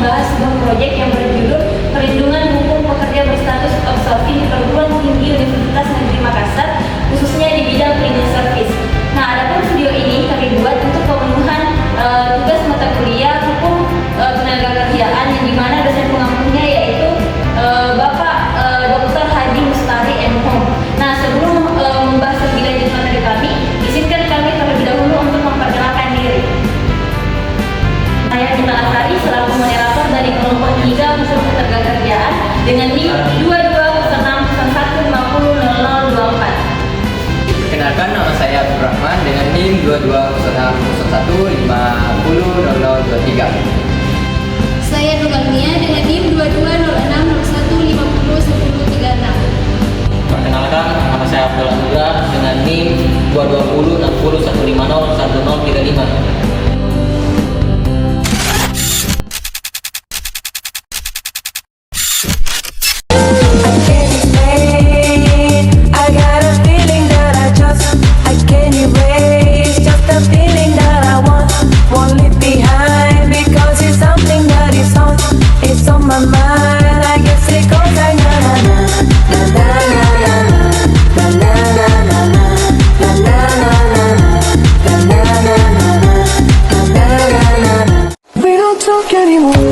membahas sebuah proyek yang berjudul Perlindungan Hukum Pekerja Berstatus Outsourcing di Perguruan Tinggi Universitas Negeri Makassar, khususnya di bidang cleaning service. Nah, adapun video ini kami buat untuk pemenuhan tugas mata kuliah Hukum Tenaga Kerjaan yang dimana dosen pengampunya yaitu Bapak Dr. Haji Mustari M.Hum. Nah, sebelum membahas lebih lanjut materi kami, izinkan kami terlebih dahulu untuk memperkenalkan diri. Saya Cinta Lestari selaku moderator dari kelompok 3 Hukum Tenaga Kerjaan dengan NIM 220611500024. Perkenalkan, nama saya Abdul Rahman dengan NIM 220601500023. Saya Nugalnia dengan NIM 220601501036. Perkenalkan, nama saya Abdul Azura dengan NIM 2206015011035.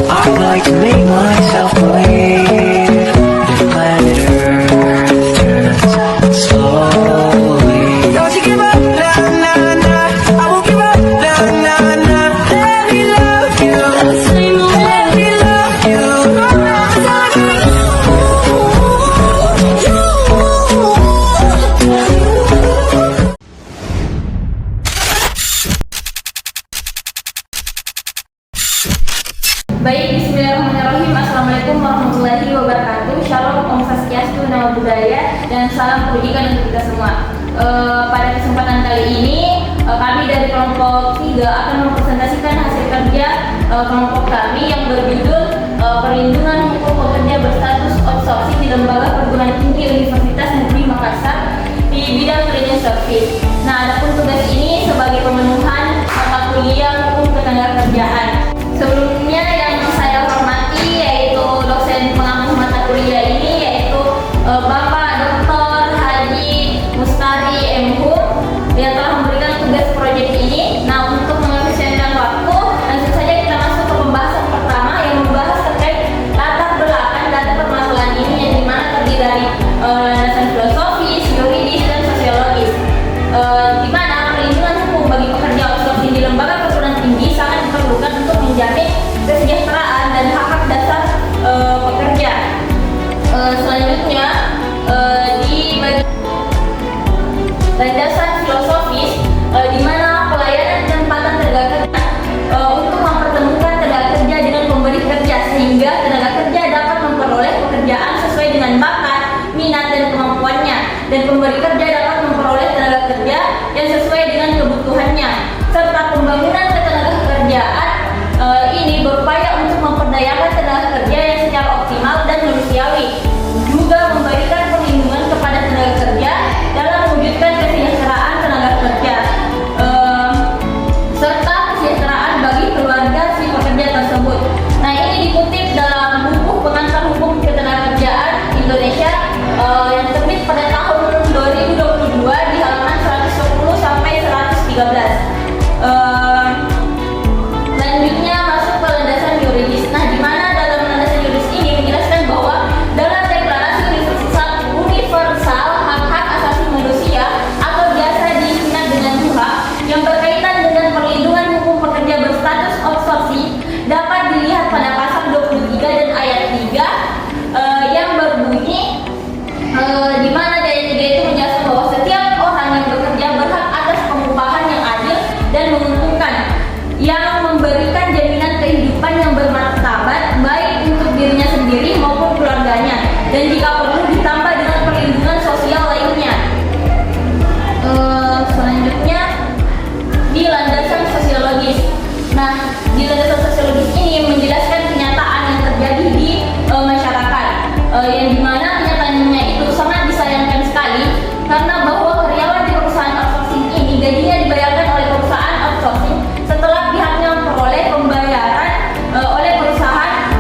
I'd like to make myself believe the planet Earth turns slowly. Don't you give up, nah, nah, nah. I won't give up, nah, nah, nah. Let me love you. Let me love you. Baik, bismillahirrahmanirrahim. Assalamualaikum warahmatullahi wabarakatuh. Shalom, Om Swastiastu, Namo Buddhaya, dan salam kebajikan untuk kita semua. Pada kesempatan kali ini, kami dari kelompok 3 akan mempresentasikan hasil kerja kelompok kami yang berjudul Perlindungan Hukum Pekerja Berstatus Outsourcing di Lembaga Perguruan Tinggi Universitas Negeri Makassar di bidang cleaning service. Nah, adapun tugas ini sebagai pemenuhan mata kuliah Hukum Ketenagakerjaan. Sebelumnya yang saya hormati yaitu dosen pengampu mata kuliah ini yaitu Bapak Dr. Haji Mustari M.Hum yang telah memberikan tugas proyek ini. Nah, untuk mengefisienkan waktu, langsung saja kita masuk ke pembahasan pertama yang membahas terkait latar belakang dari permasalahan ini yang dimana terdiri dari landasan filosofis, yuridis, dan sosiologis. Di mana perlindungan hukum bagi pekerja outsourcing di lembaga perguruan tinggi sangat diperlukan untuk menjamin kesejahteraan dan hak-hak dasar pekerja. Selanjutnya di bagian landasan filosofis di mana pelayanan dan penempatan tenaga kerja untuk mempertemukan tenaga kerja dengan pemberi kerja sehingga tenaga kerja dapat memperoleh pekerjaan sesuai dengan bakat, minat, dan kemampuannya, dan pemberi kerja dapat memperoleh tenaga kerja yang sesuai dengan kebutuhannya, serta pembangunan ketenagakerjaan ini berupaya untuk memperdayakan tenaga kerja yang secara optimal dan manusiawi, juga memberikan perlindungan kepada tenaga kerja dalam mewujudkan kesejahteraan tenaga kerja serta kesejahteraan bagi keluarga si pekerja tersebut. Nah, ini dikutip dalam buku Pengantar Hukum Ketenagakerjaan Indonesia yang terbit pada tahun 2022 di halaman 110 sampai 113. Selanjutnya masuk ke landasan yuridis. Nah, di mana dalam landasan yuridis ini menjelaskan bahwa dalam Deklarasi Universal Hak-Hak Asasi Manusia atau biasa disingkat dengan HUHA yang berkaitan dengan perlindungan hukum pekerja berstatus outsourcing dapat dilihat pada pasal 23 dan ayat 3 yang berbunyi di mana di ayat 3 itu menjelaskan bahwa setiap orang yang bekerja berhak atas pengupahan yang adil dan menguntungkan, yang memberikan jaminan kehidupan yang bermartabat baik untuk dirinya sendiri maupun keluarganya, dan jika perlu ditambah dengan perlindungan sosial lainnya. Selanjutnya di landasan sosiologis. Nah, di landasan sosiologis ini menjelaskan kenyataan yang terjadi di masyarakat, yang dimana kenyataannya itu sangat disayangkan sekali karena bahwa karyawan di perusahaan outsourcing ini gajinya dibayarkan oleh perusahaan outsourcing setelah pihaknya memperoleh pembayaran oleh perusahaan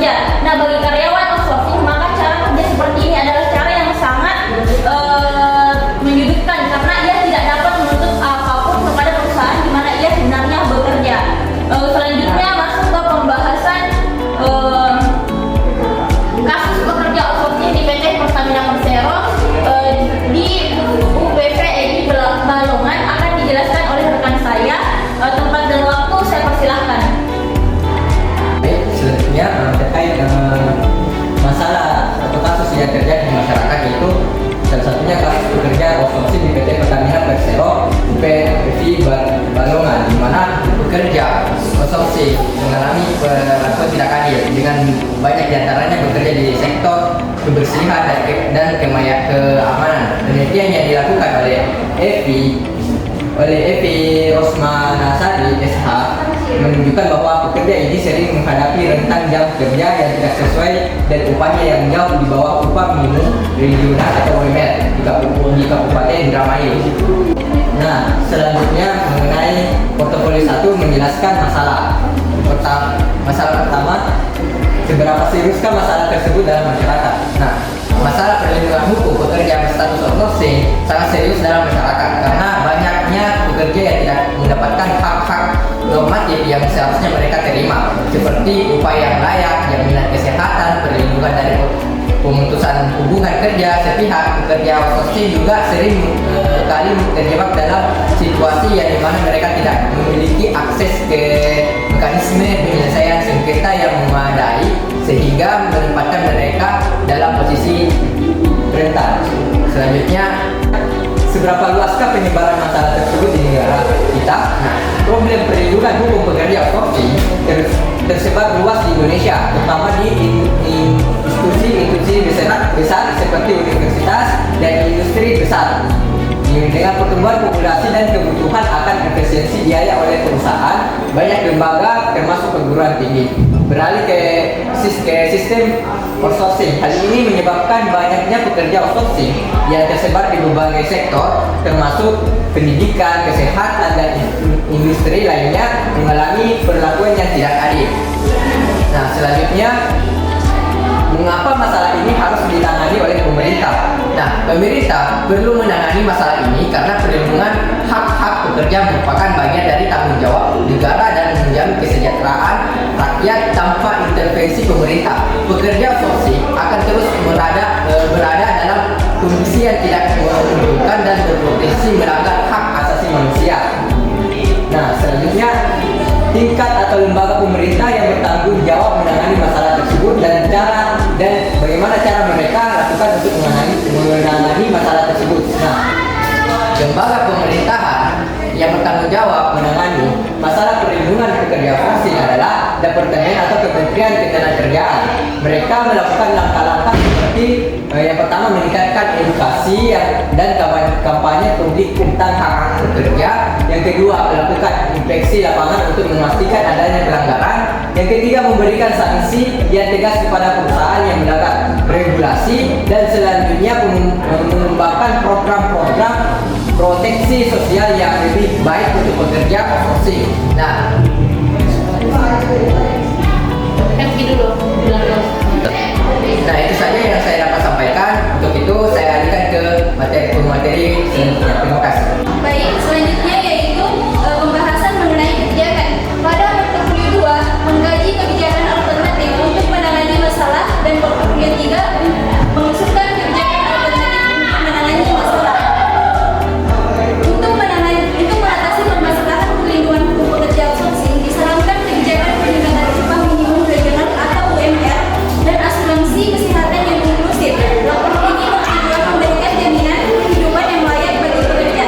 pekerja. Nah, bagi karyawan outsourcing, maka cara kerja seperti ini adalah cara yang sangat menyudutkan karena ia tidak dapat menuntut apapun kepada perusahaan di mana ia sebenarnya bekerja. Selanjutnya masuk ke pembahasan kasus pekerja outsourcing di PT Pertamina Persero di UPV EDI Balongan akan dijelaskan oleh rekan saya. Tempat dan waktu saya persilahkan. Baik, selanjutnya terkait masalah atau kasus yang terjadi di masyarakat, yaitu salah satunya kasus pekerja outsourcing di PT Pertamina Persero UPV Balongan, di mana pekerja outsourcing mengalami perlakuan tidak adil dengan banyak diantaranya bekerja di sektor kebersihan dan keamanan. Penelitian yang dilakukan oleh Evi Rosmanasari SH menunjukkan bahwa pekerja ini sering menghadapi rentang jam kerja yang tidak sesuai dan upahnya yang jauh di bawah upah minimum regional atau UMR di Kabupaten Indramayu. Nah, selanjutnya mengenai portofolio 1 menjelaskan masalah pertama, seberapa seriuskah masalah tersebut dalam masyarakat. Nah, masalah perlindungan hukum pekerja berstatus outsourcing sangat serius dalam masyarakat karena banyaknya pekerja yang tidak mendapatkan hak-hak normatif yang seharusnya mereka terima, seperti upah yang layak, jaminan kesehatan, perlindungan dari pemutusan hubungan kerja sepihak. Pekerja outsourcing juga sering kali terjebak dalam situasi yang dimana mereka tidak memiliki akses ke mekanisme penyelesaian sengketa yang memadai, sehingga menempatkan mereka dalam posisi rentan. Selanjutnya, seberapa luaskah penyebaran masalah tersebut di negara kita? Nah, problem perlindungan hukum pekerja outsourcing tersebar luas di Indonesia, terutama di institusi besar seperti universitas dan industri besar. Dengan pertumbuhan populasi dan kebutuhan akan efisiensi biaya oleh perusahaan, banyak lembaga termasuk perguruan tinggi beralih ke sistem outsourcing. Hal ini menyebabkan banyaknya pekerja outsourcing yang tersebar di berbagai sektor, termasuk pendidikan, kesehatan, dan industri lainnya mengalami perlakuan yang tidak adil. Nah, selanjutnya, mengapa masalah ini harus ditangani oleh pemerintah? Nah, pemerintah perlu menangani masalah ini karena perlindungan hak-hak pekerja merupakan bagian dari tanggung jawab negara dan menjamin kesejahteraan rakyat tanpa intervensi pemerintah. Pekerja outsourcing akan terus berada dalam kondisi yang tidak menguntungkan dan berpotensi melanggar hak asasi manusia. Nah, selanjutnya, tingkat atau lembaga pemerintah yang bertanggung jawab menangani masalah tersebut dan bagaimana cara mereka lakukan untuk menangani masalah tersebut. Nah, lembaga pemerintahan yang bertanggung jawab menangani masalah perlindungan pekerja outsourcing adalah Departemen atau Kementerian Ketenagakerjaan. Mereka melakukan langkah-langkah seperti yang pertama, meningkatkan edukasi dan kampanye publik tentang hak pekerja. Yang kedua, melakukan inspeksi lapangan untuk memastikan adanya pelanggaran. Yang ketiga, memberikan sanksi yang tegas kepada perusahaan yang melanggar regulasi. Dan selanjutnya, mengembangkan program-program proteksi sosial yang lebih baik untuk pekerja outsourcing. Nah, itu saja yang saya dapat sampaikan. Untuk itu saya alihkan ke materi selanjutnya. Terima kasih. Baik, selanjutnya yaitu pembahasan mengenai kebijakan. Pada portofolio 2, mengkaji kebijakan alternatif untuk menangani masalah, dan portofolio 3 mengusulkan kebijakan alternatif untuk menangani masalah. Untuk mengatasi permasalahan perlindungan hukum pekerja outsourcing, disarankan kebijakan peningkatan upah minimum regional atau UMR dan asuransi kesehatan yang inklusif. Rapor ini bertujuan memberikan jaminan kehidupan yang layak bagi pekerja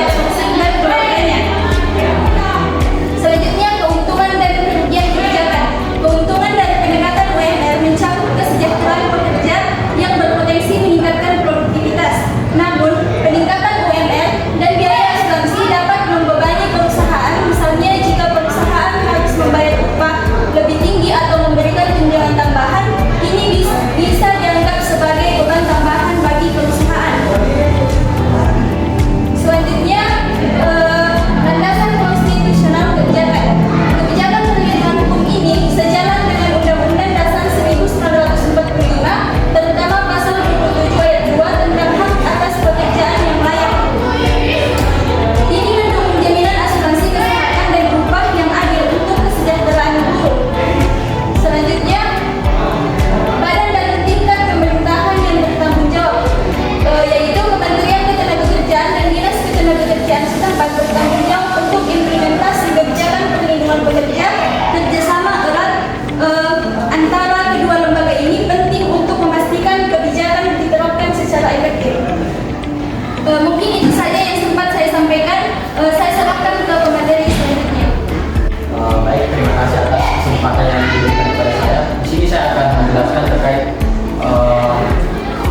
menjelaskan terkait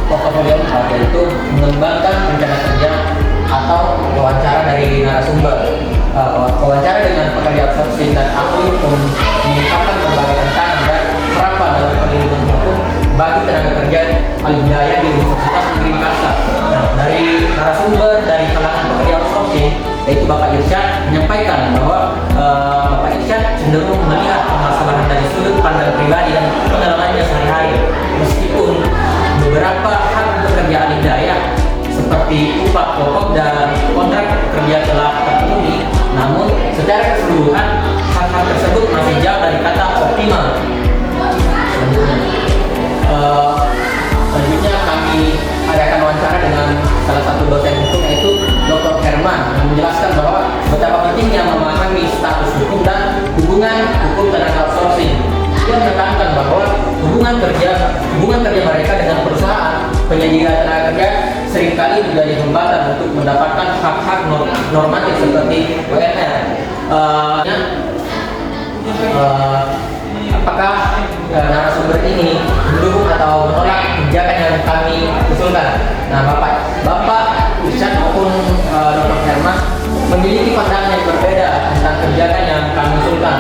portofolio 4, yaitu mengembangkan rencana kerja atau wawancara dari narasumber. Wawancara dengan pekerja outsourcing dan ahli hukum mengungkapkan berbagai tantangan dan harapan dalam perlindungan hukum bagi tenaga kerja alih daya di Universitas Negeri Makassar. Nah, dari narasumber dari kalangan pekerja outsourcing, yaitu Bapak Irsyad, menyampaikan bahwa Bapak Irsyad cenderung melihat permasalahan dari sudut pandang pribadi dan pengalamannya sehari-hari. Meskipun beberapa hak pekerja alih daya seperti upah pokok dan kontrak kerja telah terpenuhi, namun secara keseluruhan hak-hak tersebut masih jauh dari kata optimal. Selanjutnya kami adakan wawancara dengan salah satu dosen hukum, yaitu Dr. Herman, yang menjelaskan bahwa betapa pentingnya memahami status hukum dan hubungan hukum tenaga outsourcing. Dia menekankan bahwa hubungan kerja mereka dengan perusahaan penyedia tenaga kerja seringkali menjadi hambatan untuk mendapatkan hak-hak normatif seperti UMR. Apakah narasumber ini mendukung atau menolak kebijakan yang kami usulkan? Nah, Bapak Irsyad maupun Dr. Herman memiliki pandangan yang berbeda tentang kebijakan yang kami usulkan.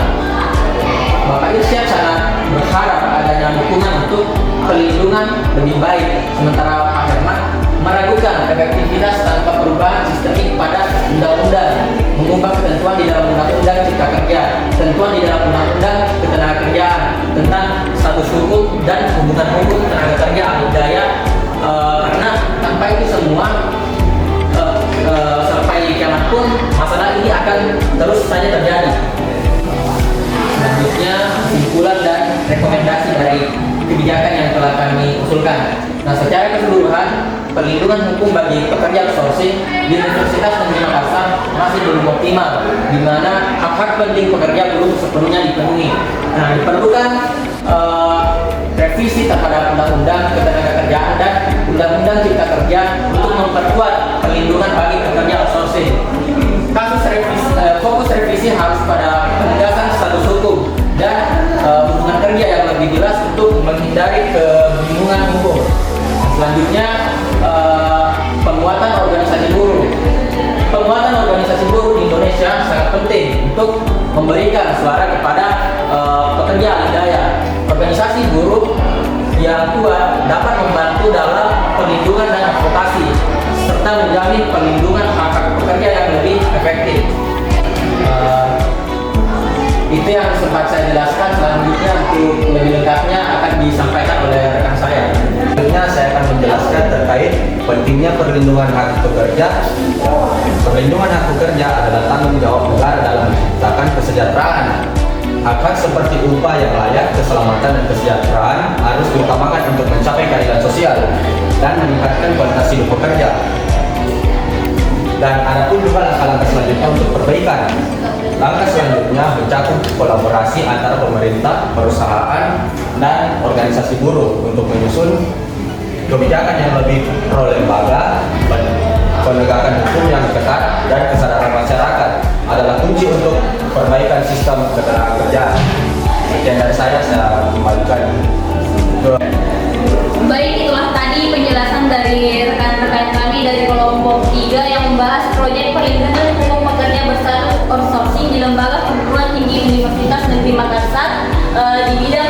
Bapak Irsyad sangat berharap adanya dukungan untuk pelindungan lebih baik, sementara Pak Herman meragukan efektivitas tanpa perubahan sistemik pada undang-undang, mengubah ketentuan di dalam undang-undang Cipta Kerja, ketentuan di dalam undang-undang Ketenagakerjaan tentang status hukum dan hubungan hukum tenaga kerja alih daya, karena tanpa itu semua sampai kiamat pun masalah ini akan terus saja terjadi. Selanjutnya kesimpulan dan rekomendasi dari kebijakan yang telah kami usulkan. Nah, secara keseluruhan perlindungan hukum bagi pekerja outsourcing di Universitas Negeri Makassar masih belum optimal, di mana hak-hak penting pekerja belum sepenuhnya dipenuhi. Nah, diperlukan revisi terhadap Undang-Undang Ketenagakerjaan dan Undang-Undang Cipta Kerja untuk memperkuat perlindungan bagi pekerja outsourcing. Fokus revisi harus pada penegasan status hukum dan hubungan kerja yang lebih jelas untuk menghindari kebingungan hukum. Selanjutnya, penguatan organisasi buruh. Penguatan organisasi buruh di Indonesia sangat penting untuk memberikan suara kepada pekerja alih daya. Organisasi buruh yang kuat dapat membantu dalam perlindungan dan advokasi, serta menjamin perlindungan hak-hak pekerja yang lebih efektif. Itu yang sempat saya jelaskan. Selanjutnya untuk lebih lengkapnya akan disampaikan oleh rekan saya. Selanjutnya saya akan menjelaskan terkait pentingnya perlindungan hak pekerja. Perlindungan hak pekerja adalah tanggung jawab negara dalam menciptakan kesejahteraan. Hak-hak seperti upah yang layak, keselamatan dan kesejahteraan harus diutamakan untuk mencapai keadilan sosial dan meningkatkan kualitas hidup pekerja. Dan ada pun juga langkah-langkah selanjutnya untuk perbaikan. Langkah selanjutnya mencakup kolaborasi antara pemerintah, perusahaan, dan organisasi buruh untuk menyusun kebijakan yang lebih pro lembaga, penegakan hukum yang ketat, dan kesadaran masyarakat adalah kunci untuk perbaikan sistem ketenagakerjaan. Sekian dari saya kembalikan ke... Baik, itulah tadi penjelasan dari rekan-rekan kami dari kelompok 3 yang membahas proyek perlindungan hukum pekerja berstatus outsourcing di Lembaga Perguruan Tinggi Universitas Negeri Makassar di bidang